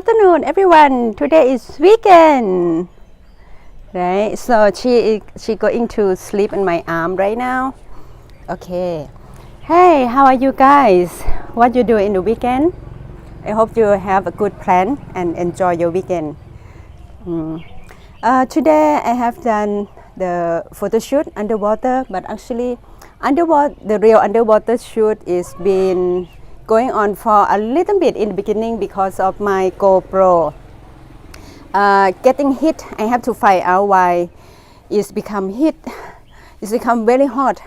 afternoon, everyone. Today is weekend, right? So she going to sleep in my arm right now. Okay. Hey, how are you guys? What you do in the weekend? I hope you have a good plan and enjoy your weekend. Today I have done the photo shoot underwater, but actually the real underwater shoot is been going on for a little bit in the beginning because of my GoPro getting hit. I have to find out why it's become hit. It's become very hot,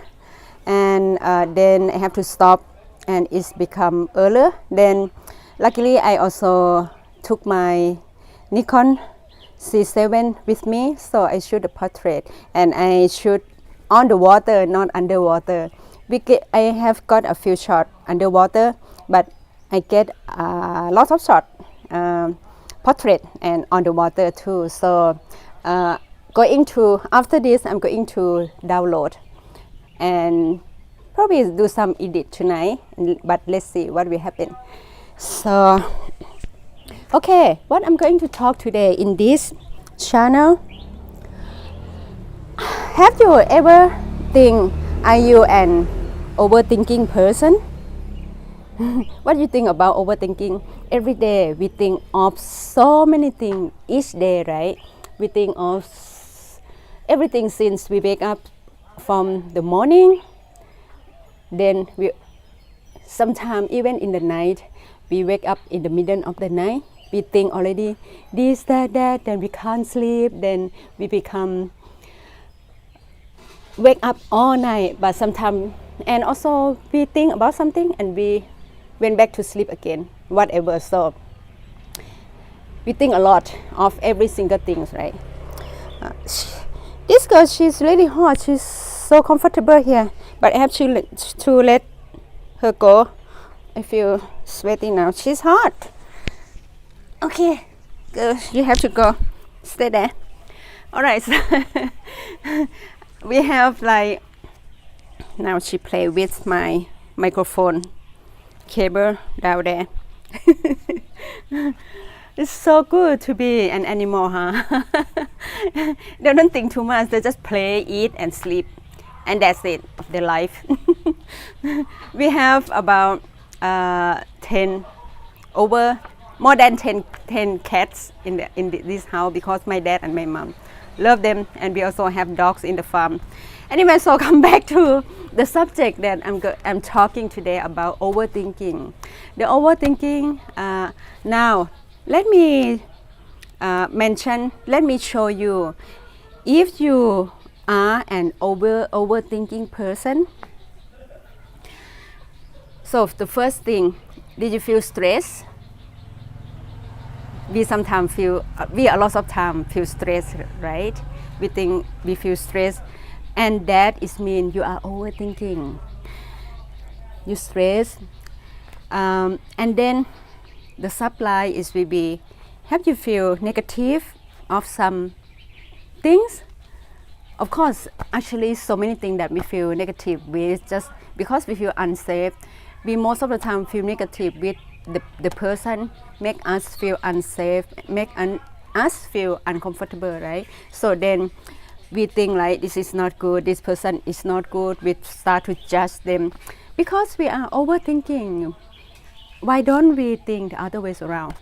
and then I have to stop, and it's become earlier. Then luckily I also took my Nikon C7 with me, so I shoot a portrait, and I shoot on the water, not underwater. I have got a few shots underwater, but I get lots of shots portrait and on the water too. So after this I'm going to download and probably do some edit tonight, but let's see what will happen. So okay, what I'm going to talk today in this channel. Have you ever think, are you an overthinking person? What do you think about overthinking? Every day we think of so many things each day, right? We think of everything since we wake up from the morning. Then we sometimes even in the night, we wake up in the middle of the night. We think already this, that, then we can't sleep. Then we wake up all night, but sometimes, and also we think about something and we went back to sleep again, whatever. So we think a lot of every single thing, right? This girl, she's really hot. She's so comfortable here, but I have to let her go. I feel sweaty now. She's hot. Okay, girl, you have to go. Stay there. All right. So we have now she play with my microphone cable down there. It's so good to be an animal, huh? They don't think too much. They just play, eat, and sleep, and that's it of their life. We have about more than 10 cats in this house because my dad and my mom love them, and we also have dogs in the farm. Anyway, so come back to the subject that I'm talking today about overthinking. The overthinking. Now, let me show you if you are an overthinking person. So the first thing, did you feel stressed? We a lot of time feel stressed, right? We feel stressed, and that is mean you are overthinking. You stress, and then the supply is will be, have you feel negative of some things? Of course, actually so many things that we feel negative with, just because we feel unsafe. We most of the time feel negative with the person, make us feel unsafe, make us feel uncomfortable, right? So then we think like this is not good, this person is not good. We start to judge them because we are overthinking. Why don't we think the other ways around,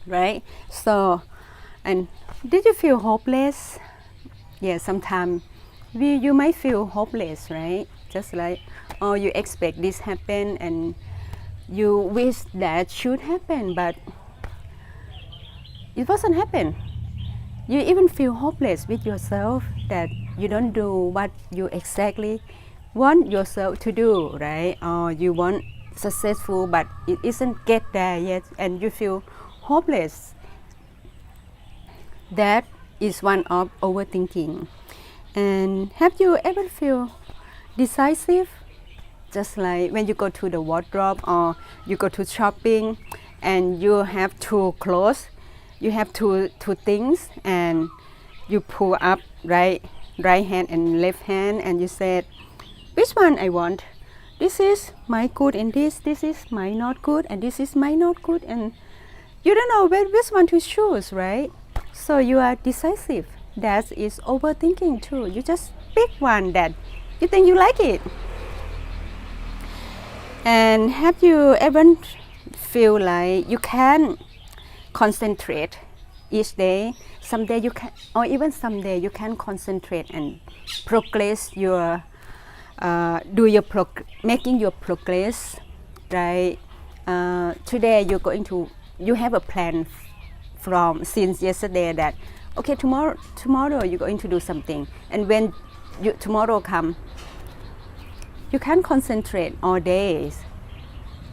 right? So, and did you feel hopeless? Yeah, sometimes you might feel hopeless, right? Just like, oh, you expect this happen and you wish that should happen, but it wasn't happen. You even feel hopeless with yourself that you don't do what you exactly want yourself to do, right? Or you want successful, but it isn't get there yet, and you feel hopeless. That is one of overthinking. And have you ever feel decisive? Just like when you go to the wardrobe or you go to shopping and you have two clothes, you have two things, and you pull up right hand and left hand, and you said, which one I want? This is my good, and this is my not good, and this is my not good, and you don't know which one to choose, right? So you are decisive. That is overthinking too. You just pick one that you think you like it. And have you ever feel like you can concentrate each day? Someday you can, or even someday you can concentrate and progress your, making your progress, right? Today you have a plan from since yesterday that, okay, tomorrow you're going to do something, and when tomorrow come, you can concentrate all days.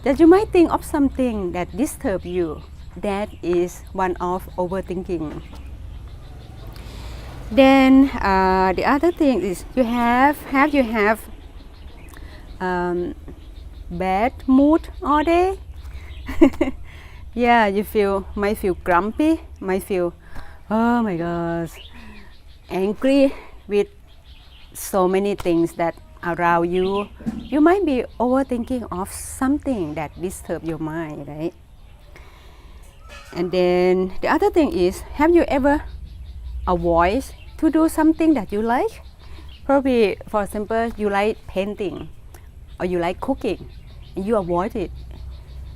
That you might think of something that disturb you. That is one of overthinking. Then the other thing is you have bad mood all day. Yeah, you might feel grumpy, might feel, oh my gosh, angry with so many things that around you. You might be overthinking of something that disturbs your mind, right? And then the other thing is, have you ever avoid to do something that you like? Probably, for example, you like painting or you like cooking and you avoid it.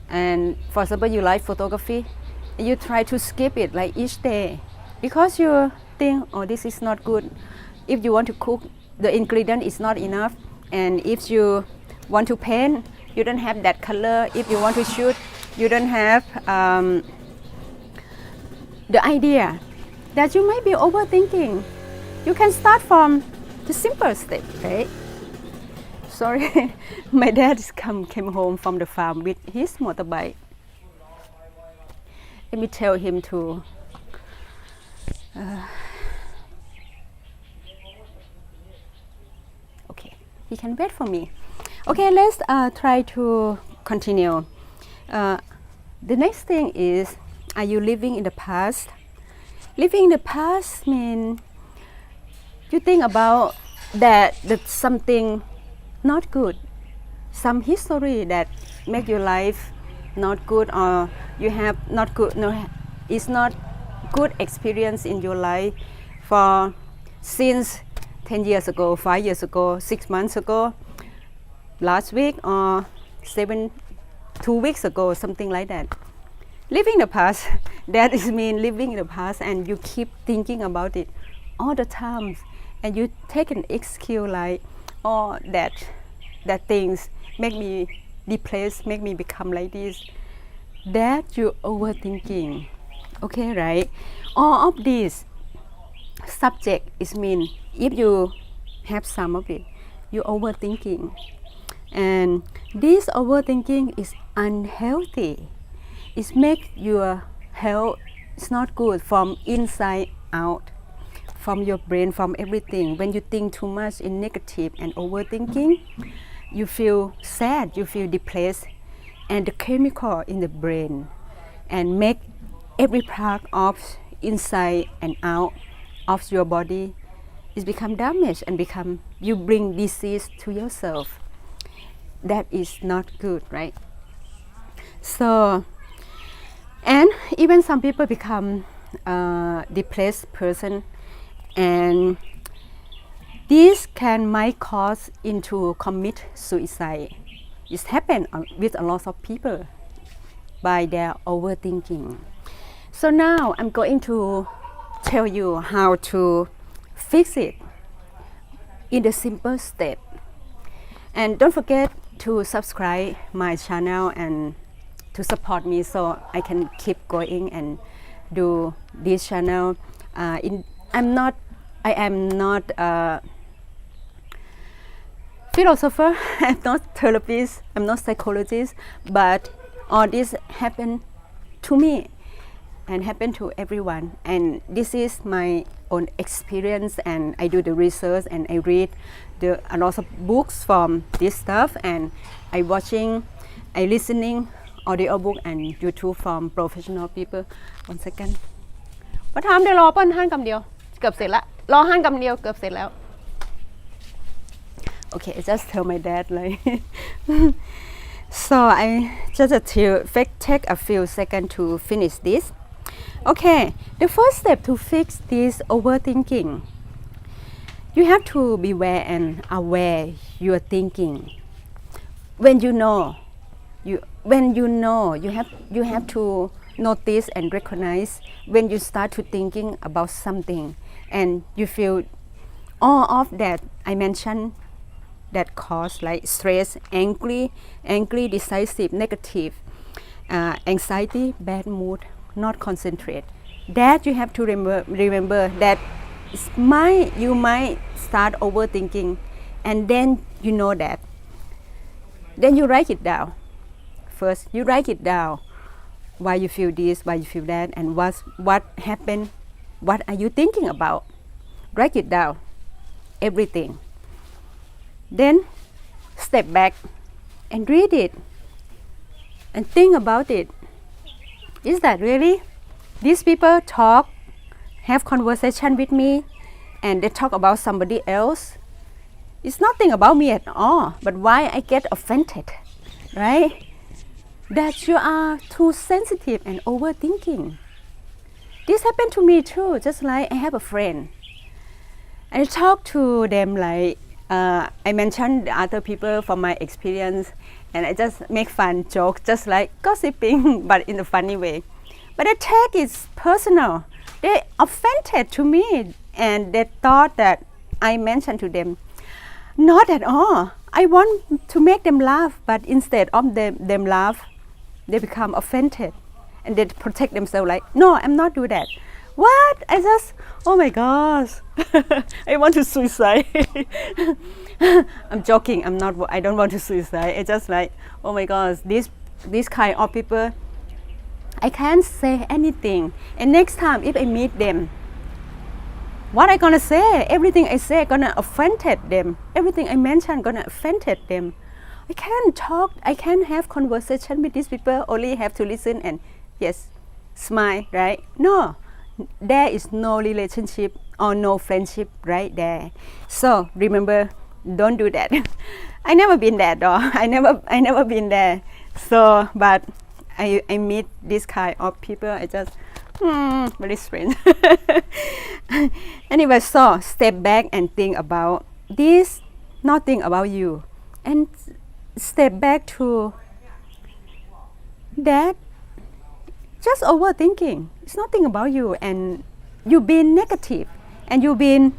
And for example, you like photography and you try to skip it like each day because you think, oh, this is not good. If you want to cook, the ingredient is not enough. And if you want to paint, you don't have that color. If you want to shoot, you don't have the idea. That you might be overthinking. You can start from the simple step, right? Sorry, my dad came home from the farm with his motorbike. Let me tell him to okay, he can wait for me. Okay, let's try to continue. The next thing is, are you living in the past? Living in the past means you think about that something not good, some history that make your life not good, or you have not good, it's not good experience in your life for since 10 years ago, 5 years ago, 6 months ago, last week, or 2 weeks ago, something like that. Living in the past, that is mean living in the past and you keep thinking about it all the time, and you take an excuse like, oh, that things make me depressed, make me become like this. That you overthinking, okay, right? All of this subject is mean if you have some of it, you overthinking, and this overthinking is unhealthy. It makes your health, it's not good from inside out, from your brain, from everything. When you think too much in negative and overthinking, you feel sad, you feel depressed, and the chemical in the brain and make every part of inside and out of your body is become damaged and become, you bring disease to yourself. That is not good, right? So, and even some people become depressed person, and this might cause into commit suicide. It happens with a lot of people by their overthinking. So now I'm going to tell you how to fix it in the simple step. And don't forget to subscribe my channel and to support me so I can keep going and do this channel. I am not philosopher, I'm not therapist, I'm not psychologist, but all this happened to me and happened to everyone. And this is my own experience, and I do the research and I read a lot of books from this stuff, and I listening audiobook and YouTube from professional people. 1 second ว่าทำเดี๋ยวรอเปิ้ลหั่นคำเดียวเกือบเสร็จละรอหั่นคำเดียวเกือบเสร็จแล้ว Okay, I just tell my dad like So I just take a few seconds to finish this. Okay, the first step to fix this overthinking, you have to be aware and aware you're thinking. When you know, you have to notice and recognize when you start to thinking about something and you feel all of that I mentioned that cause like stress, angry, decisive, negative, anxiety, bad mood, not concentrate. That you have to remember that you might start overthinking, and then you know that. Then you write it down. First, you write it down. Why you feel this, why you feel that, and what happened, what are you thinking about? Write it down, everything. Then step back and read it and think about it. Is that really? These people talk, have conversation with me, and they talk about somebody else. It's nothing about me at all, but why I get offended, right? That you are too sensitive and overthinking. This happened to me too, just like I have a friend. I talk to them like, I mentioned other people from my experience, and I just make fun joke, just like gossiping, but in a funny way. But they take it personal. They offended to me, and they thought that I mentioned to them. Not at all. I want to make them laugh, but instead of them laugh, they become offended, and they protect themselves like, no, I'm not do that. What? Oh my gosh, I want to suicide. I'm joking. I don't want to suicide. It's just like, oh my gosh, this kind of people, I can't say anything. And next time if I meet them, what I gonna say? Everything I say gonna offended them. Everything I mention gonna offended them. I can't talk. I can't have conversation with these people. Only have to listen and yes, smile, right? No. There is no relationship or no friendship right there. So remember, don't do that. I never been there though. I never been there. So, but I meet this kind of people. I just very strange. Anyway, so step back and think about this. Not think about you, and step back to that. Just overthinking. It's nothing about you, and you've been negative, and you've been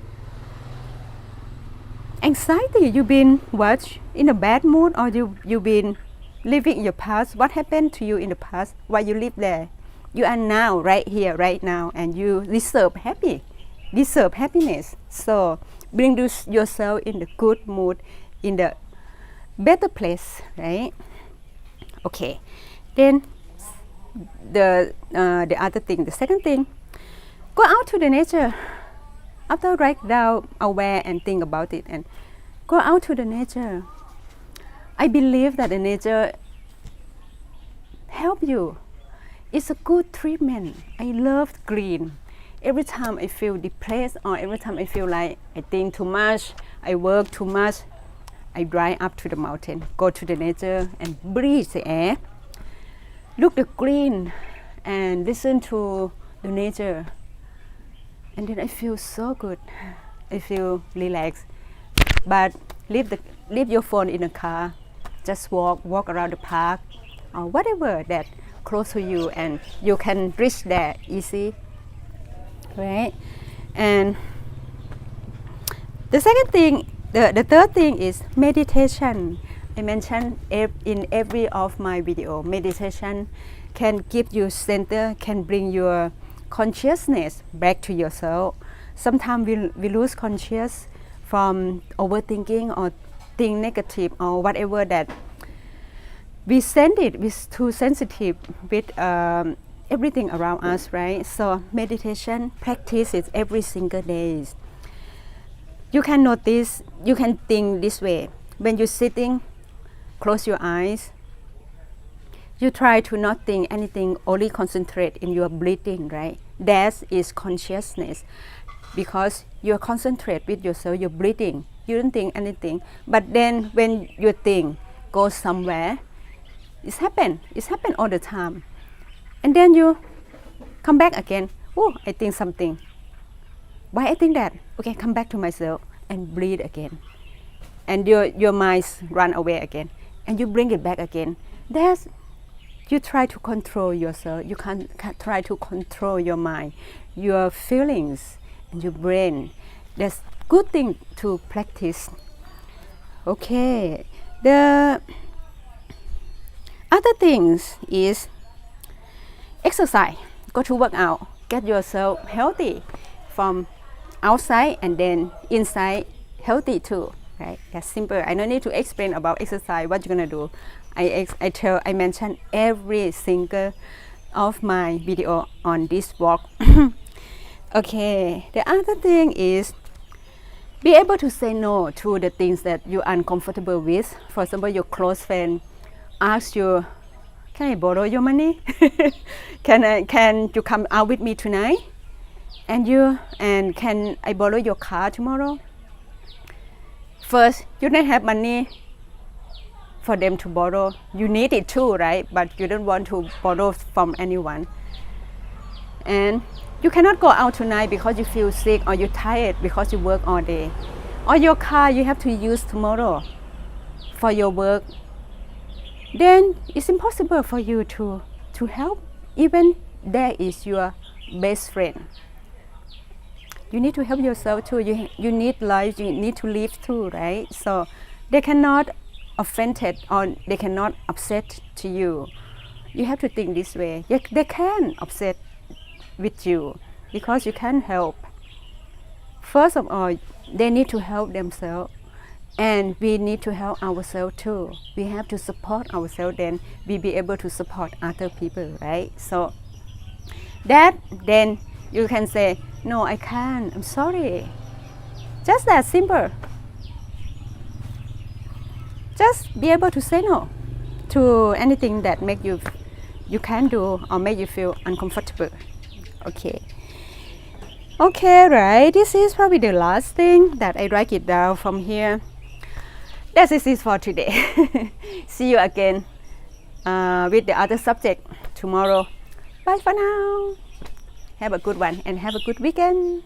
anxiety. You've been what? In a bad mood, or you've been living in your past. What happened to you in the past? Why you live there? You are now right here, right now, and you deserve happiness. So bring yourself in the good mood, in the better place, right? Okay, then. The other thing, the second thing, go out to the nature. After write down, aware and think about it, and go out to the nature. I believe that the nature help you. It's a good treatment. I love green. Every time I feel depressed, or every time I feel like I think too much, I work too much, I drive up to the mountain, go to the nature and breathe the air. Look the green and listen to the nature, and then I feel so good. I feel relaxed. But leave your phone in the car. Just walk around the park or whatever that close to you, and you can reach there easy, right? And the second thing, the third thing is meditation. I mentioned in every of my video, meditation can give you center, can bring your consciousness back to yourself. Sometimes we lose conscious from overthinking or think negative or whatever that we send it, we're too sensitive with everything around us, right? So meditation practice it every single day. You can notice, you can think this way. When you're sitting, close your eyes. You try to not think anything, only concentrate in your breathing, right? That is consciousness, because you concentrate with yourself, you're breathing. You don't think anything. But then when you think, go somewhere, It's happened all the time. And then you come back again. Oh, I think something. Why I think that? Okay, come back to myself and breathe again. And your mind run away again. And you bring it back again. That's, you try to control yourself. You can try to control your mind, your feelings, and your brain. That's good thing to practice. Okay. The other things is exercise. Go to work out. Get yourself healthy from outside and then inside healthy too. Right? That's simple. I don't need to explain about exercise. What you're gonna do? I mention every single of my video on this walk. Okay. The other thing is be able to say no to the things that you're uncomfortable with. For example, your close friend asks you, "Can I borrow your money? Can you come out with me tonight? And can I borrow your car tomorrow?" First, you don't have money for them to borrow. You need it too, right? But you don't want to borrow from anyone. And you cannot go out tonight because you feel sick or you're tired because you work all day. Or your car you have to use tomorrow for your work. Then it's impossible for you to help, even that is your best friend. You need to help yourself too. You need life, you need to live too, right? So they cannot offended or they cannot upset to you. You have to think this way. They can upset with you because you can't help. First of all, they need to help themselves, and we need to help ourselves too. We have to support ourselves, then we be able to support other people, right? So that then you can say, "No, I can't, I'm sorry." Just that simple. Just be able to say no to anything that make you can't do or make you feel uncomfortable. Okay, right, this is probably the last thing that I write it down from here. That's it for today. See you again with the other subject tomorrow. Bye for now. Have a good one and have a good weekend.